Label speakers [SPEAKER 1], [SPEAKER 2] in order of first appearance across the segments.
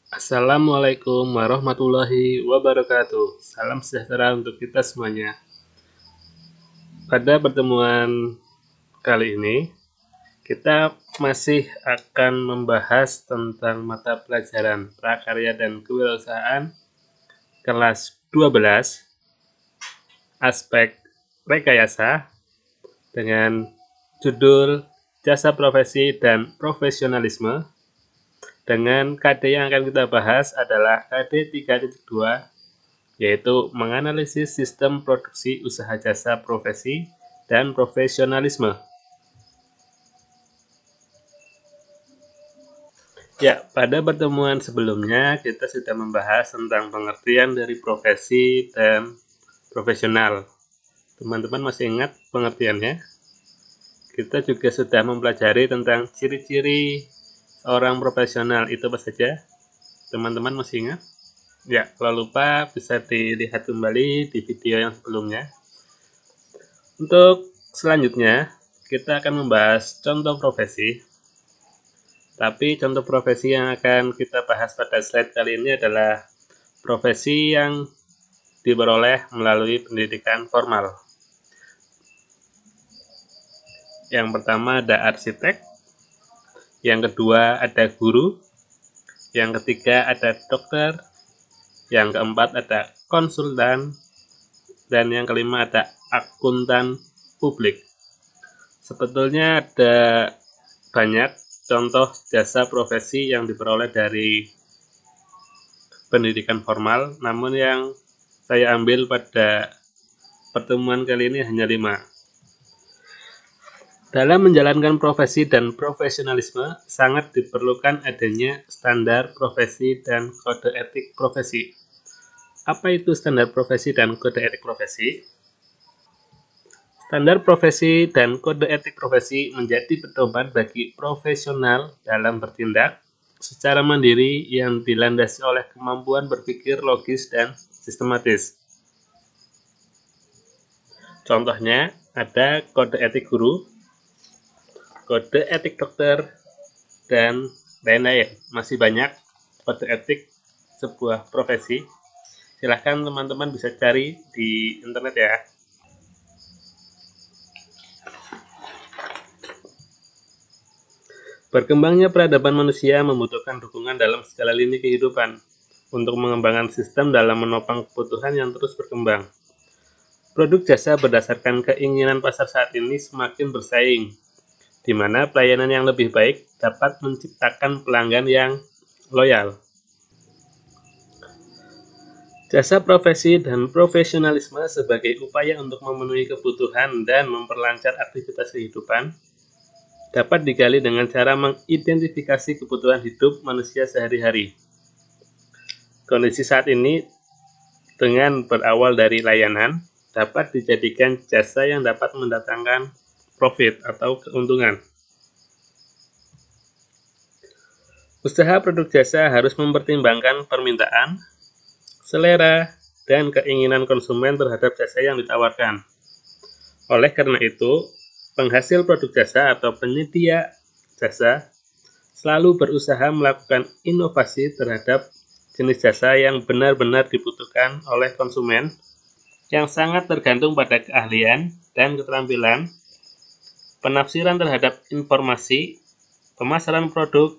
[SPEAKER 1] Assalamualaikum warahmatullahi wabarakatuh. Salam sejahtera untuk kita semuanya. Pada pertemuan kali ini, kita masih akan membahas tentang mata pelajaran prakarya dan kewirausahaan kelas 12, aspek rekayasa, dengan judul Jasa Profesi dan Profesionalisme. Dengan KD yang akan kita bahas adalah KD 3.2, yaitu menganalisis sistem produksi usaha jasa profesi dan profesionalisme. Ya, pada pertemuan sebelumnya kita sudah membahas tentang pengertian dari profesi dan profesional. Teman-teman masih ingat pengertiannya? Kita juga sudah mempelajari tentang ciri-ciri orang profesional itu apa saja. Teman-teman masih ingat? Ya, kalau lupa bisa dilihat kembali di video yang sebelumnya. Untuk selanjutnya, kita akan membahas contoh profesi. Tapi contoh profesi yang akan kita bahas pada slide kali ini adalah profesi yang diperoleh melalui pendidikan formal. Yang pertama ada arsitek, yang kedua ada guru, yang ketiga ada dokter, yang keempat ada konsultan, dan yang kelima ada akuntan publik. Sebetulnya ada banyak contoh jasa profesi yang diperoleh dari pendidikan formal, namun yang saya ambil pada pertemuan kali ini hanya 5. Dalam menjalankan profesi dan profesionalisme, sangat diperlukan adanya standar profesi dan kode etik profesi. Apa itu standar profesi dan kode etik profesi? Standar profesi dan kode etik profesi menjadi pedoman bagi profesional dalam bertindak secara mandiri yang dilandasi oleh kemampuan berpikir logis dan sistematis. Contohnya ada kode etik guru, kode etik dokter, dan lain-lain. Masih banyak kode etik sebuah profesi. Silahkan teman-teman bisa cari di internet ya. Berkembangnya peradaban manusia membutuhkan dukungan dalam segala lini kehidupan untuk mengembangkan sistem dalam menopang kebutuhan yang terus berkembang. Produk jasa berdasarkan keinginan pasar saat ini semakin bersaing, di mana pelayanan yang lebih baik dapat menciptakan pelanggan yang loyal. Jasa profesi dan profesionalisme sebagai upaya untuk memenuhi kebutuhan dan memperlancar aktivitas kehidupan dapat digali dengan cara mengidentifikasi kebutuhan hidup manusia sehari-hari. Kondisi saat ini dengan berawal dari layanan dapat dijadikan jasa yang dapat mendatangkan profit atau keuntungan. Usaha produk jasa harus mempertimbangkan permintaan, selera, dan keinginan konsumen terhadap jasa yang ditawarkan. Oleh karena itu, penghasil produk jasa atau penyedia jasa selalu berusaha melakukan inovasi terhadap jenis jasa yang benar-benar dibutuhkan oleh konsumen, yang sangat tergantung pada keahlian dan keterampilan, penafsiran terhadap informasi, pemasaran produk,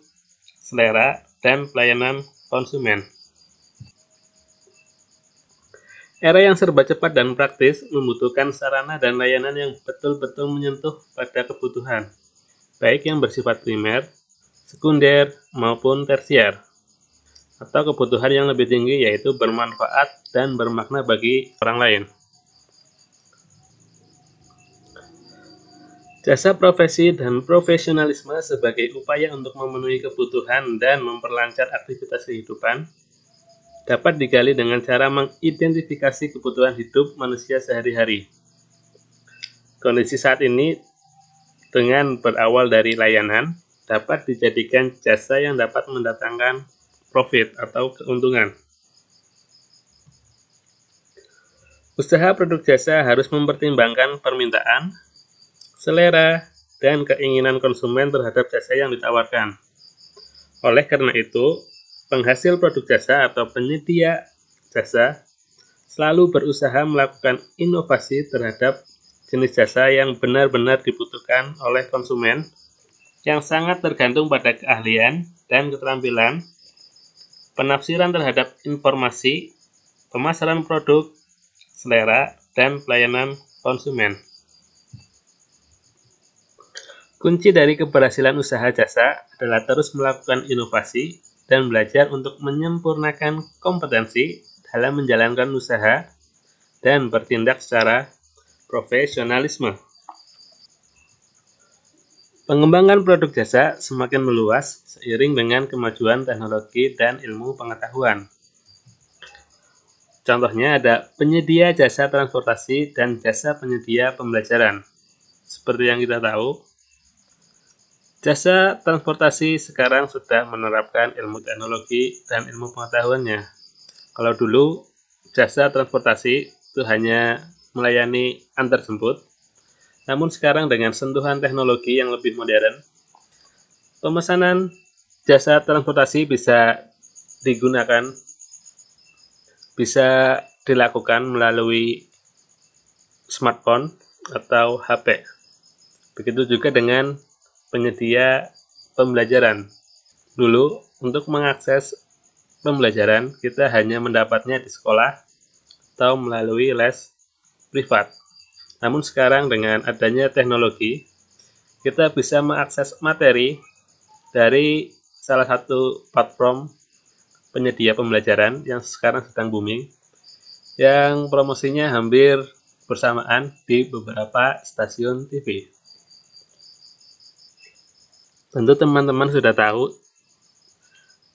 [SPEAKER 1] selera, dan pelayanan konsumen. Era yang serba cepat dan praktis membutuhkan sarana dan layanan yang betul-betul menyentuh pada kebutuhan, baik yang bersifat primer, sekunder, maupun tersier, atau kebutuhan yang lebih tinggi yaitu bermanfaat dan bermakna bagi orang lain. Jasa profesi dan profesionalisme sebagai upaya untuk memenuhi kebutuhan dan memperlancar aktivitas kehidupan dapat digali dengan cara mengidentifikasi kebutuhan hidup manusia sehari-hari. Kondisi saat ini dengan berawal dari layanan dapat dijadikan jasa yang dapat mendatangkan profit atau keuntungan. Usaha produk jasa harus mempertimbangkan permintaan, selera, dan keinginan konsumen terhadap jasa yang ditawarkan. Oleh karena itu, Penghasil produk jasa atau penyedia jasa selalu berusaha melakukan inovasi terhadap jenis jasa yang benar-benar dibutuhkan oleh konsumen, yang sangat tergantung pada keahlian dan keterampilan, penafsiran terhadap informasi, pemasaran produk, selera, dan pelayanan konsumen. Kunci dari keberhasilan usaha jasa adalah terus melakukan inovasi dan belajar untuk menyempurnakan kompetensi dalam menjalankan usaha dan bertindak secara profesionalisme. Pengembangan produk jasa semakin meluas seiring dengan kemajuan teknologi dan ilmu pengetahuan. Contohnya ada penyedia jasa transportasi dan jasa penyedia pembelajaran. Seperti yang kita tahu, jasa transportasi sekarang sudah menerapkan ilmu teknologi dan ilmu pengetahuannya. Kalau dulu, jasa transportasi itu hanya melayani antar jemput, namun sekarang dengan sentuhan teknologi yang lebih modern, pemesanan jasa transportasi bisa dilakukan melalui smartphone atau HP. Begitu juga dengan penyedia pembelajaran. Dulu, untuk mengakses pembelajaran, kita hanya mendapatnya di sekolah atau melalui les privat. Namun sekarang dengan adanya teknologi, kita bisa mengakses materi dari salah satu platform penyedia pembelajaran yang sekarang sedang booming, yang promosinya hampir bersamaan di beberapa stasiun TV. Tentu teman-teman sudah tahu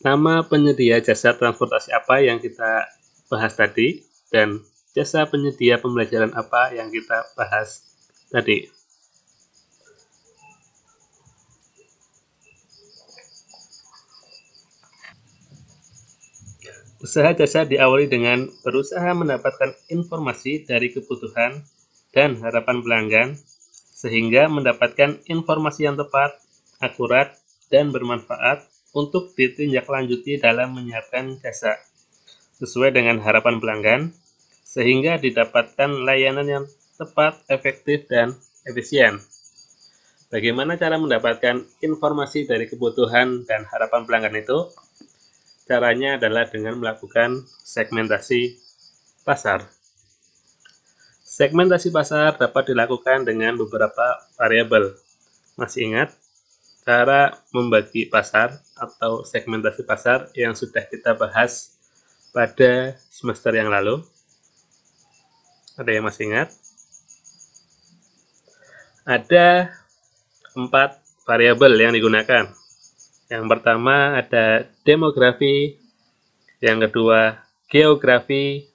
[SPEAKER 1] nama penyedia jasa transportasi apa yang kita bahas tadi dan jasa penyedia pembelajaran apa yang kita bahas tadi. Usaha jasa diawali dengan berusaha mendapatkan informasi dari kebutuhan dan harapan pelanggan, sehingga mendapatkan informasi yang tepat, akurat, dan bermanfaat untuk ditindaklanjuti dalam menyiapkan jasa sesuai dengan harapan pelanggan, sehingga didapatkan layanan yang tepat, efektif, dan efisien. Bagaimana cara mendapatkan informasi dari kebutuhan dan harapan pelanggan itu? Caranya adalah dengan melakukan segmentasi pasar. Segmentasi pasar dapat dilakukan dengan beberapa variabel. Masih ingat cara membagi pasar atau segmentasi pasar yang sudah kita bahas pada semester yang lalu? Ada yang masih ingat? Ada 4 variabel yang digunakan. Yang pertama ada demografi, yang kedua geografi,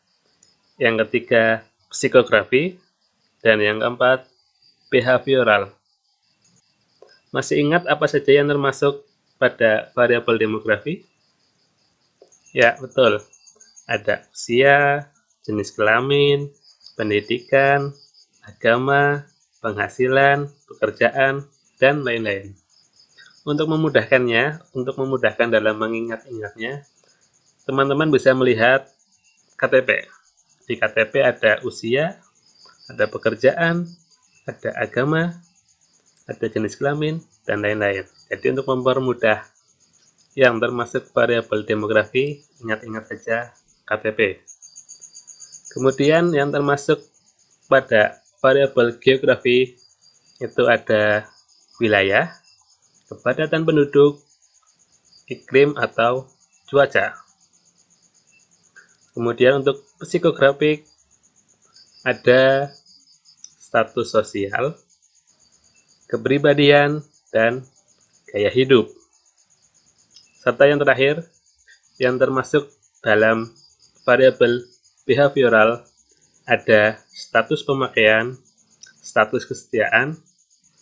[SPEAKER 1] yang ketiga psikografi, dan yang keempat behavioral. Masih ingat apa saja yang termasuk pada variabel demografi? Ya, betul. Ada usia, jenis kelamin, pendidikan, agama, penghasilan, pekerjaan, dan lain-lain. Untuk memudahkan dalam mengingat-ingatnya, teman-teman bisa melihat KTP. Di KTP ada usia, ada pekerjaan, ada agama, ada jenis kelamin, dan lain-lain. Jadi untuk mempermudah yang termasuk variabel demografi, ingat-ingat saja KTP. Kemudian yang termasuk pada variabel geografi itu ada wilayah, kepadatan penduduk, iklim atau cuaca. Kemudian untuk psikografik ada status sosial, kepribadian, dan gaya hidup. Serta yang terakhir, yang termasuk dalam variabel behavioral ada status pemakaian, status kesetiaan,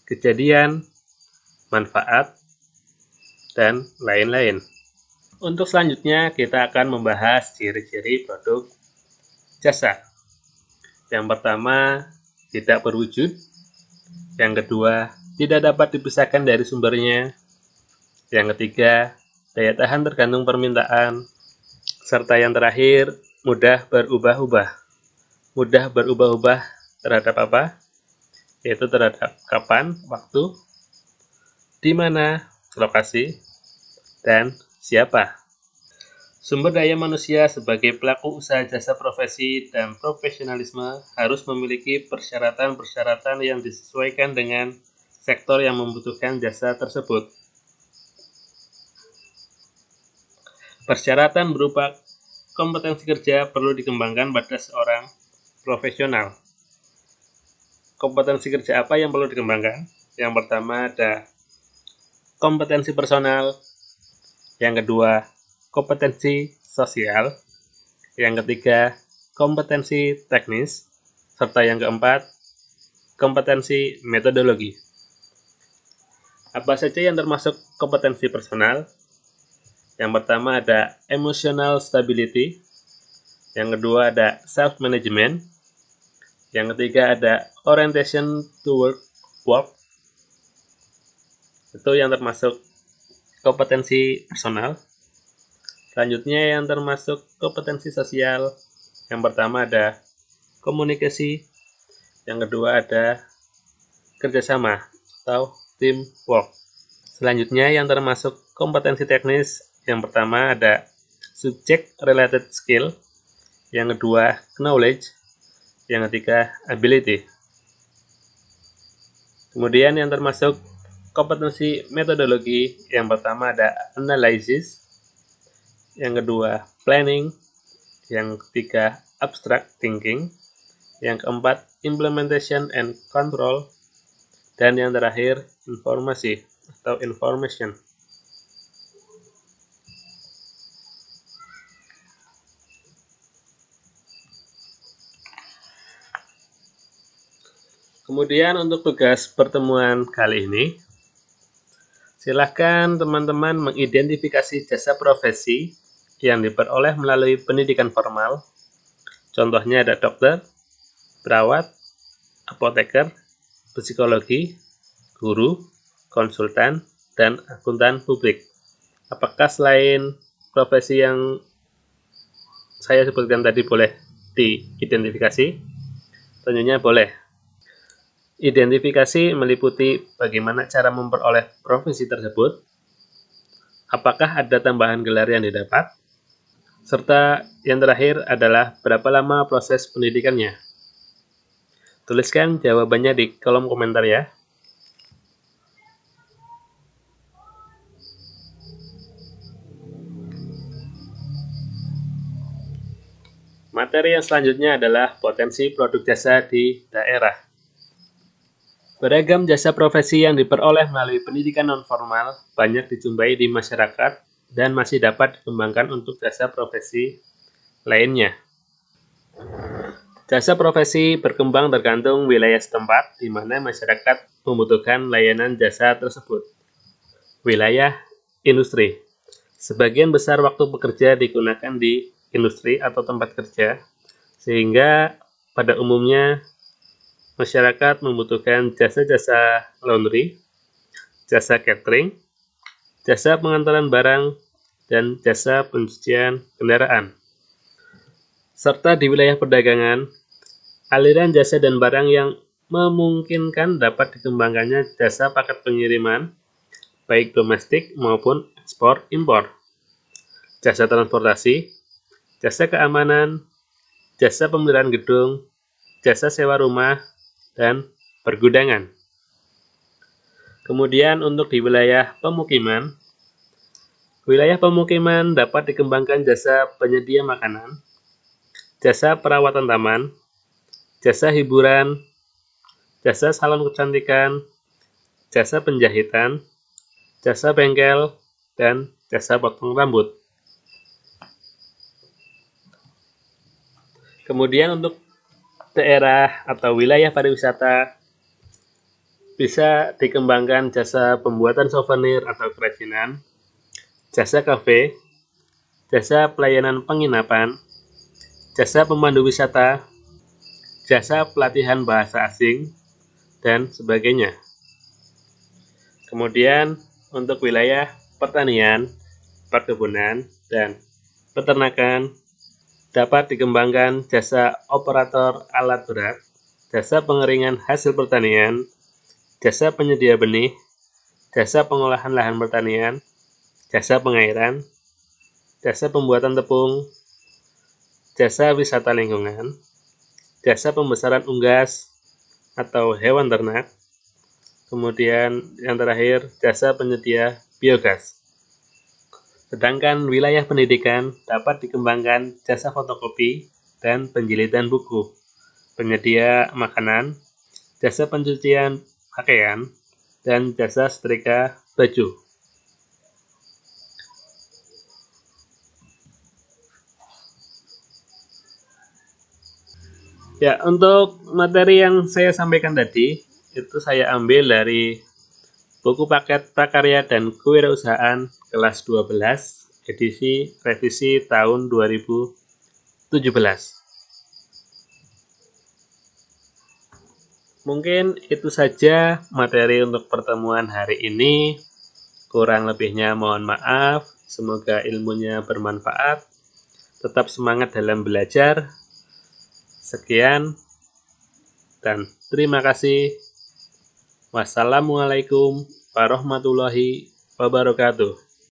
[SPEAKER 1] kejadian, manfaat, dan lain-lain. Untuk selanjutnya, kita akan membahas ciri-ciri produk jasa. Yang pertama, tidak berwujud. Yang kedua, tidak dapat dipisahkan dari sumbernya. Yang ketiga, daya tahan tergantung permintaan, serta yang terakhir, mudah berubah-ubah. Mudah berubah-ubah terhadap apa? Yaitu terhadap kapan, waktu, di mana, lokasi, dan siapa. Sumber daya manusia sebagai pelaku usaha jasa profesi dan profesionalisme harus memiliki persyaratan-persyaratan yang disesuaikan dengan sektor yang membutuhkan jasa tersebut. Persyaratan berupa kompetensi kerja perlu dikembangkan pada seorang profesional. Kompetensi kerja apa yang perlu dikembangkan? Yang pertama ada kompetensi personal, yang kedua kompetensi sosial, yang ketiga kompetensi teknis, serta yang keempat kompetensi metodologi. Apa saja yang termasuk kompetensi personal? Yang pertama ada emotional stability, yang kedua ada self-management, yang ketiga ada orientation to work. Itu yang termasuk kompetensi personal. Selanjutnya yang termasuk kompetensi sosial, yang pertama ada komunikasi, yang kedua ada kerjasama atau teamwork. Selanjutnya yang termasuk kompetensi teknis, yang pertama ada subject related skill, yang kedua knowledge, yang ketiga ability. Kemudian yang termasuk kompetensi metodologi, yang pertama ada analysis, yang kedua planning, yang ketiga abstract thinking, yang keempat implementation and control, dan yang terakhir informasi atau information. Kemudian untuk tugas pertemuan kali ini, silakan teman-teman mengidentifikasi jasa profesi yang diperoleh melalui pendidikan formal. Contohnya ada dokter, perawat, apoteker, psikologi, guru, konsultan, dan akuntan publik. Apakah selain profesi yang saya sebutkan tadi boleh diidentifikasi? Tentunya boleh. Identifikasi meliputi bagaimana cara memperoleh profesi tersebut, apakah ada tambahan gelar yang didapat, serta yang terakhir adalah berapa lama proses pendidikannya. Tuliskan jawabannya di kolom komentar ya. Materi yang selanjutnya adalah potensi produk jasa di daerah. Beragam jasa profesi yang diperoleh melalui pendidikan non-formal banyak dijumpai di masyarakat dan masih dapat dikembangkan untuk jasa profesi lainnya. Jasa profesi berkembang tergantung wilayah setempat di mana masyarakat membutuhkan layanan jasa tersebut. Wilayah industri. Sebagian besar waktu bekerja digunakan di industri atau tempat kerja, sehingga pada umumnya masyarakat membutuhkan jasa-jasa laundry, jasa catering, jasa pengantaran barang, dan jasa pencucian kendaraan. Serta di wilayah perdagangan, aliran jasa dan barang yang memungkinkan dapat dikembangkannya jasa paket pengiriman, baik domestik maupun ekspor-impor, jasa transportasi, jasa keamanan, jasa pemeliharaan gedung, jasa sewa rumah, dan pergudangan. Kemudian untuk di wilayah pemukiman dapat dikembangkan jasa penyedia makanan, jasa perawatan taman, jasa hiburan, jasa salon kecantikan, jasa penjahitan, jasa bengkel, dan jasa potong rambut. Kemudian untuk daerah atau wilayah pariwisata bisa dikembangkan jasa pembuatan souvenir atau kerajinan, jasa kafe, jasa pelayanan penginapan, jasa pemandu wisata, jasa pelatihan bahasa asing, dan sebagainya. Kemudian untuk wilayah pertanian perkebunan, dan peternakan. Dapat dikembangkan jasa operator alat berat, jasa pengeringan hasil pertanian, jasa penyedia benih, jasa pengolahan lahan pertanian, jasa pengairan, jasa pembuatan tepung, jasa wisata lingkungan, jasa pembesaran unggas atau hewan ternak, kemudian yang terakhir jasa penyedia biogas. Sedangkan wilayah pendidikan dapat dikembangkan jasa fotokopi dan penjilitan buku, penyedia makanan, jasa pencucian pakaian, dan jasa setrika baju. Ya, untuk materi yang saya sampaikan tadi, itu saya ambil dari buku paket prakarya dan kewirausahaan kelas 12, edisi revisi tahun 2017. Mungkin itu saja materi untuk pertemuan hari ini. Kurang lebihnya mohon maaf. Semoga ilmunya bermanfaat. Tetap semangat dalam belajar. Sekian dan terima kasih. Wassalamualaikum warahmatullahi wabarakatuh.